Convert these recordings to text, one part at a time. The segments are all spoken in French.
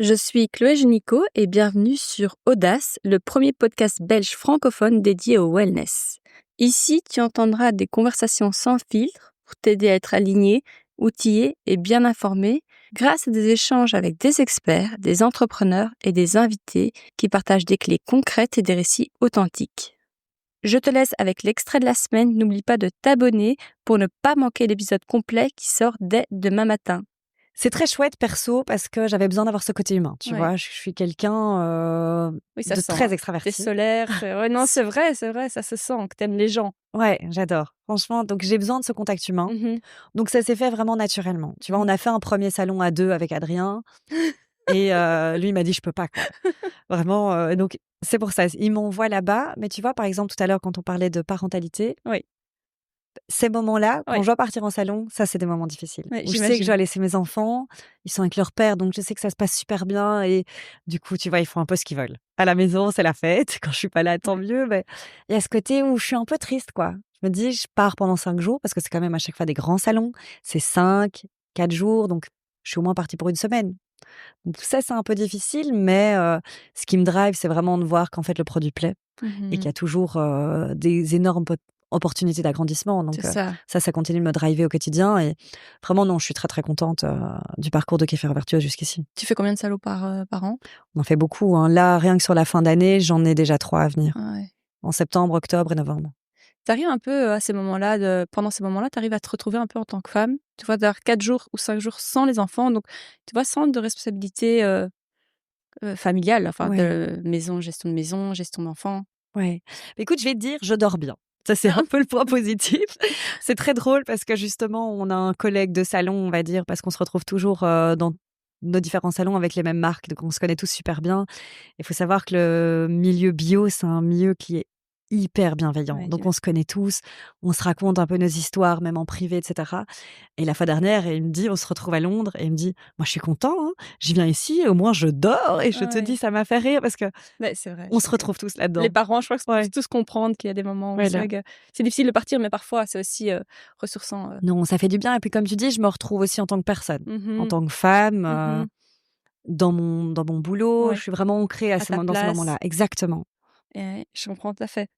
Je suis Chloé Génicaud et bienvenue sur Audace, le premier podcast belge francophone dédié au wellness. Ici, tu entendras des conversations sans filtre pour t'aider à être aligné, outillé et bien informé grâce à des échanges avec des experts, des entrepreneurs et des invités qui partagent des clés concrètes et des récits authentiques. Je te laisse avec l'extrait de la semaine. N'oublie pas de t'abonner pour ne pas manquer l'épisode complet qui sort dès demain matin. C'est très chouette perso parce que j'avais besoin d'avoir ce côté humain, tu vois. Je suis quelqu'un Oui, ça de sent, très T'es extraverti. solaire. Ouais, non, c'est vrai, ça se sent que t'aimes les gens. Ouais, j'adore. Franchement, donc j'ai besoin de ce contact humain. Donc ça s'est fait vraiment naturellement. Tu vois, on a fait un premier salon à 2 avec Adrien et lui il m'a dit je peux pas quoi. Vraiment donc c'est pour ça, il m'envoie là-bas, mais tu vois par exemple tout à l'heure quand on parlait de parentalité, Oui. ces moments-là, quand Oui. je dois partir en salon, ça, c'est des moments difficiles. Oui, Où je sais que j'imagine. je dois laisser mes enfants, ils sont avec leur père, donc je sais que ça se passe super bien et du coup, tu vois, ils font un peu ce qu'ils veulent. À la maison, c'est la fête. Quand je suis pas là, tant mieux, mais il y a ce côté où je suis un peu triste, quoi. Je me dis, je pars pendant 5 jours parce que c'est quand même à chaque fois des grands salons. C'est 5, 4 jours, donc je suis au moins partie pour une semaine. Donc tout ça, c'est un peu difficile, mais ce qui me drive, c'est vraiment de voir qu'en fait, le produit plaît et qu'il y a toujours des énormes opportunités d'agrandissement. Donc C'est ça. ça continue de me driver au quotidien. Et vraiment, non, je suis très, très contente du parcours de Kéfir Vertueuse jusqu'ici. Tu fais combien de salons par an? On en fait beaucoup. Hein. Là, rien que sur la fin d'année, j'en ai déjà 3 à venir. Ouais. En septembre, octobre et novembre. T'arrives un peu à ces moments-là, pendant ces moments-là, t'arrives à te retrouver un peu en tant que femme. Tu vois, d'avoir 4 jours ou 5 jours sans les enfants. Donc, tu vois, sans de responsabilité familiale. Enfin, de gestion de maison, gestion d'enfants. Ouais. Écoute, je vais te dire, je dors bien. Ça, c'est un peu le point positif. C'est très drôle parce que justement, on a un collègue de salon, on va dire, parce qu'on se retrouve toujours dans nos différents salons avec les mêmes marques, donc on se connaît tous super bien. Il faut savoir que le milieu bio, c'est un milieu qui est hyper bienveillant. Ouais, Donc on se connaît tous, on se raconte un peu nos histoires, même en privé, etc. Et la fois dernière, il me dit, on se retrouve à Londres, et il me dit, moi je suis content, hein, je viens ici, au moins je dors, et je te dis, ça m'a fait rire parce que Ouais, c'est vrai. on se retrouve tous là-dedans. Les parents, je crois que Ouais. c'est tous comprendre qu'il y a des moments où Voilà. c'est vrai que c'est difficile de partir, mais parfois c'est aussi ressourçant. Non, ça fait du bien. Et puis, comme tu dis, je me retrouve aussi en tant que personne, en Mhm. tant que femme, Mhm. dans mon boulot. Ouais. Je suis vraiment ancrée À ta dans ces place. moments-là. Exactement. Ouais, je comprends tout à fait.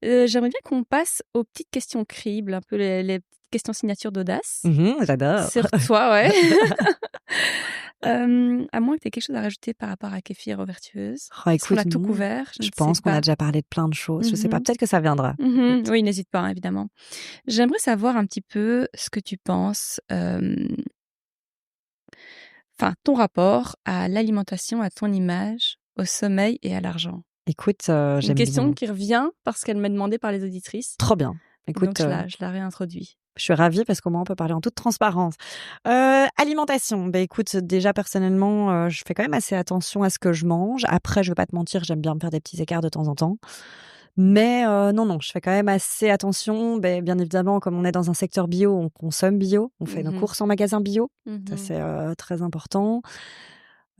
J'aimerais bien qu'on passe aux petites questions cribles, un peu les petites questions signatures d'Audace. J'adore. Sur toi, ouais. À moins que tu aies quelque chose à rajouter par rapport à Kéfir Vertueuse. Oh, Est-ce qu'on écoute, a tout non. couvert? Je Je ne sais pense qu'on a pas. déjà parlé de plein de choses. Je sais pas. Mhm. Peut-être que ça viendra. Mhm. Écoute. Oui, n'hésite pas, hein, évidemment. J'aimerais savoir un petit peu ce que tu penses, ton rapport à l'alimentation, à ton image, au sommeil et à l'argent. Écoute, C'est une j'aime question bien. qui revient parce qu'elle m'est demandée par les auditrices. Trop bien. Écoute, Donc je la réintroduis. je suis ravie parce qu'au moins on peut parler en toute transparence. Alimentation. Ben écoute, déjà personnellement, je fais quand même assez attention à ce que je mange. Après, je vais pas te mentir, j'aime bien me faire des petits écarts de temps en temps. Mais non, je fais quand même assez attention. Bien évidemment, comme on est dans un secteur bio, on consomme bio. On fait nos courses en magasin bio. Ça, c'est très important.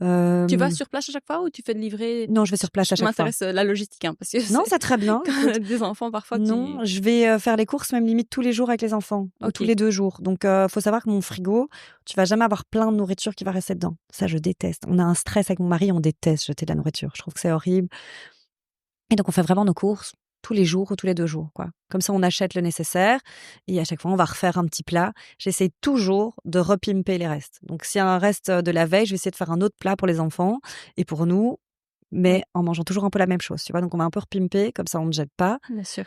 Tu vas sur place à chaque fois ou tu fais de livrer? Non, je vais sur place à Ça chaque fois. m'intéresse la logistique, hein, parce que Non, c'est très bien. quand on a des enfants, parfois Non, je vais faire les courses même limite tous les jours avec les enfants, ou tous Ok. les 2 jours. Donc, faut savoir que mon frigo, tu vas jamais avoir plein de nourriture qui va rester dedans. Ça, je déteste. On a un stress avec mon mari, on déteste jeter de la nourriture. Je trouve que c'est horrible. Et donc, on fait vraiment nos courses tous les jours ou tous les 2 jours, quoi. Comme ça, on achète le nécessaire et à chaque fois, on va refaire un petit plat. J'essaie toujours de repimper les restes. Donc, s'il y a un reste de la veille, je vais essayer de faire un autre plat pour les enfants et pour nous, mais en mangeant toujours un peu la même chose, tu vois. Donc, on va un peu repimper, comme ça, on ne jette pas. Bien sûr.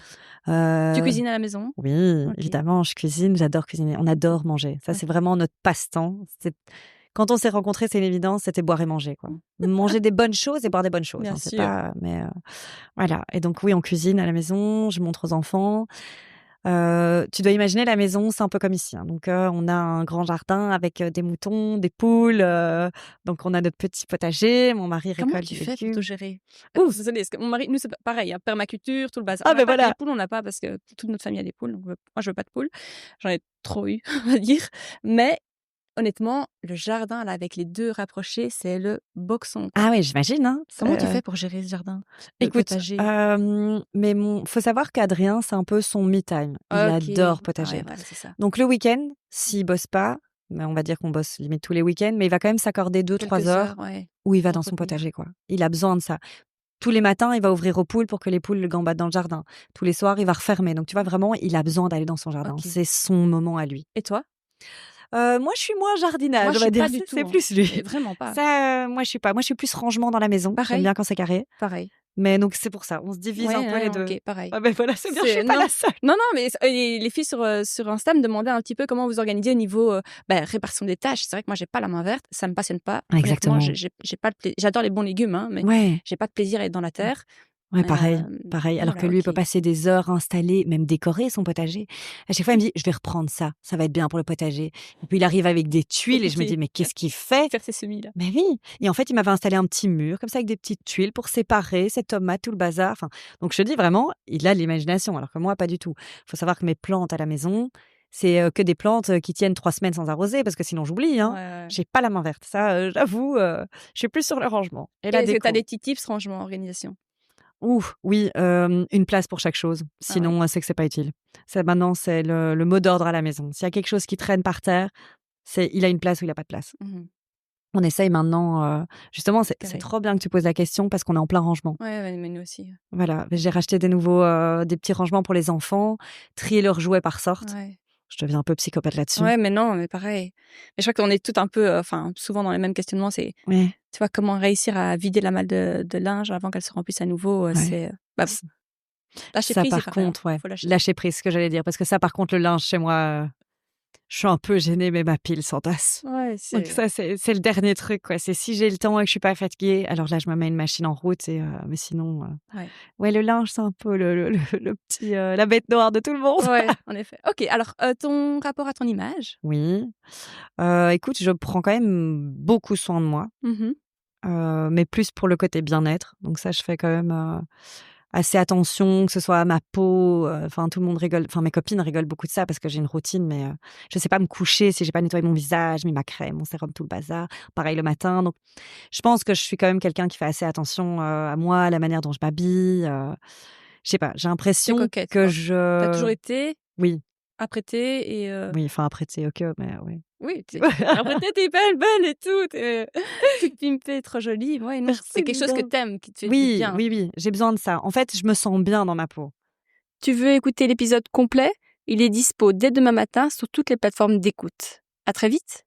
Euh, Tu cuisines à la maison? Oui, Ok. évidemment, je cuisine, j'adore cuisiner. On adore manger. Ça, c'est vraiment notre passe-temps. Quand on s'est rencontrés, c'est une évidence, c'était boire et manger, quoi. Manger des bonnes choses et boire des bonnes choses. Bien C'est sûr. pas, mais voilà. Et donc, oui, on cuisine à la maison, je montre aux enfants. Tu dois imaginer la maison, c'est un peu comme ici. Hein. Donc, on a un grand jardin avec des moutons, des poules. Donc, on a notre petit potager. Mon mari Comment récolte tu des fais pour légumes. te gérer? Ouf. Désolée, parce que mon mari, nous, c'est pareil, hein, permaculture, tout le bazar. Ah, ben Les voilà. poules, on n'a pas parce que toute notre famille a des poules. Donc moi, je veux pas de poules. J'en ai trop eu, on va dire. Mais honnêtement, le jardin, là, avec les 2 rapprochés, c'est le boxon, quoi. Ah oui, j'imagine. Hein. Comment tu fais pour gérer ce jardin? Le Écoute, potager? mais faut savoir qu'Adrien, c'est un peu son me time. Il Ok. adore Ah ouais, potager. voilà, c'est ça. Donc le week-end, s'il bosse pas, Mais on va dire qu'on bosse limite tous les week-ends, mais il va quand même s'accorder 2-3 Quelques heures heures, ouais, où il va pour dans son entretenir. potager, quoi. Il a besoin de ça. Tous les matins, il va ouvrir aux poules pour que les poules le gambadent dans le jardin. Tous les soirs, il va refermer. Donc, tu vois, vraiment, il a besoin d'aller dans son jardin. OK. C'est son moment à lui. Et toi? Moi, je suis moins Moi, jardinage, je on va suis dire. pas du tout, C'est hein, plus lui. mais vraiment pas. Ça, moi, je suis pas. Moi, je suis plus rangement dans la maison. J'aime Pareil, bien quand c'est carré. parein. Mais donc, c'est pour ça. On se divise un Ouais, peu ouais, les non, 2. OK, pareil. Ah ben voilà, c'est bien, je suis C'est pas non, la seule. non, mais les filles sur Insta me demandaient un petit peu comment vous organisez au niveau, répartition des tâches. C'est vrai que moi, j'ai pas la main verte, ça me passionne pas. Honnêtement, Exactement. j'ai pas de j'adore les bons légumes, hein, mais Ouais. j'ai pas de plaisir à être dans la terre. Ouais, Mais pareil. Alors que voilà, lui, il peut OK. passer des heures installé, même décorer son potager. À chaque fois, il me dit: «Je vais reprendre ça, ça va être bien pour le potager». Et puis il arrive avec des tuiles et je me dis: Compliqué. «Mais qu'est-ce qu'il fait?» Faire ses semis, là. Mais oui! Et en fait, il m'avait installé un petit mur comme ça avec des petites tuiles pour séparer ses tomates, tout le bazar. Enfin, donc je te dis vraiment, il a de l'imagination alors que moi, pas du tout. Faut savoir que mes plantes à la maison, c'est, que des plantes, qui tiennent 3 semaines sans arroser parce que sinon j'oublie, Ouais, hein. ouais. J'ai pas la main verte. Ça, j'avoue, je suis plus sur le rangement et Et la est-ce que tu as déco. des petits tips rangement, organisation? Ouh, oui, une place pour chaque chose. Ah ouais. Sinon, c'est que c'est pas utile. C'est maintenant, c'est le mot d'ordre à la maison. S'il y a quelque chose qui traîne par terre, c'est il a une place ou il a pas de place. Mmh. On essaye maintenant, justement, c'est Carré. trop bien que tu poses la question parce qu'on est en plein rangement. Ouais, ouais, mais nous aussi. Voilà, j'ai racheté des nouveaux, des petits rangements pour les enfants, trier leurs jouets par sorte. Ouais. Je deviens un peu psychopathe là-dessus. Ouais, mais non, mais pareil. Mais je crois qu'on est toutes un peu, souvent dans les mêmes questionnements. C'est, Ouais, tu vois, comment réussir à vider la malle de linge avant qu'elle se remplisse à nouveau, ouais. bah, lâcher Ça prise, il par y rien. contre, ouais, Faut lâcher. lâcher prise, ce que j'allais dire, parce que ça par contre le linge chez moi, je suis un peu gênée, mais ma pile s'entasse. Ouais, Donc ça, c'est le dernier truc, quoi. C'est si j'ai le temps et que je suis pas fatiguée, alors là, je me mets une machine en route et mais sinon, ouais. ouais, le linge, c'est un peu le petit, la bête noire de tout le monde. Ouais, en effet. OK, alors, ton rapport à ton image? Oui, écoute, je prends quand même beaucoup soin de moi, Mmh. mais plus pour le côté bien-être. Donc ça, je fais quand même, assez attention, que ce soit à ma peau, enfin tout le monde rigole, enfin mes copines rigolent beaucoup de ça parce que j'ai une routine, mais je sais pas me coucher si j'ai pas nettoyé mon visage, mis ma crème, mon sérum, tout le bazar. Pareil le matin, donc je pense que je suis quand même quelqu'un qui fait assez attention, à moi, à la manière dont je m'habille, je sais pas, j'ai Tu l'impression coquette, que quoi. Tu as je toujours été oui, apprêtée et oui, enfin après c'est OK, mais oui. oui, apprêtée, tu es belle et tout, tu es toute pimpée, trop jolie. Ouais, non, c'est Merci, quelque dis chose que donc. tu aimes, qui te fait du Oui, bien. oui, oui, j'ai besoin de ça. En fait, je me sens bien dans ma peau. Tu veux écouter l'épisode complet? Il est dispo dès demain matin sur toutes les plateformes d'écoute. À très vite!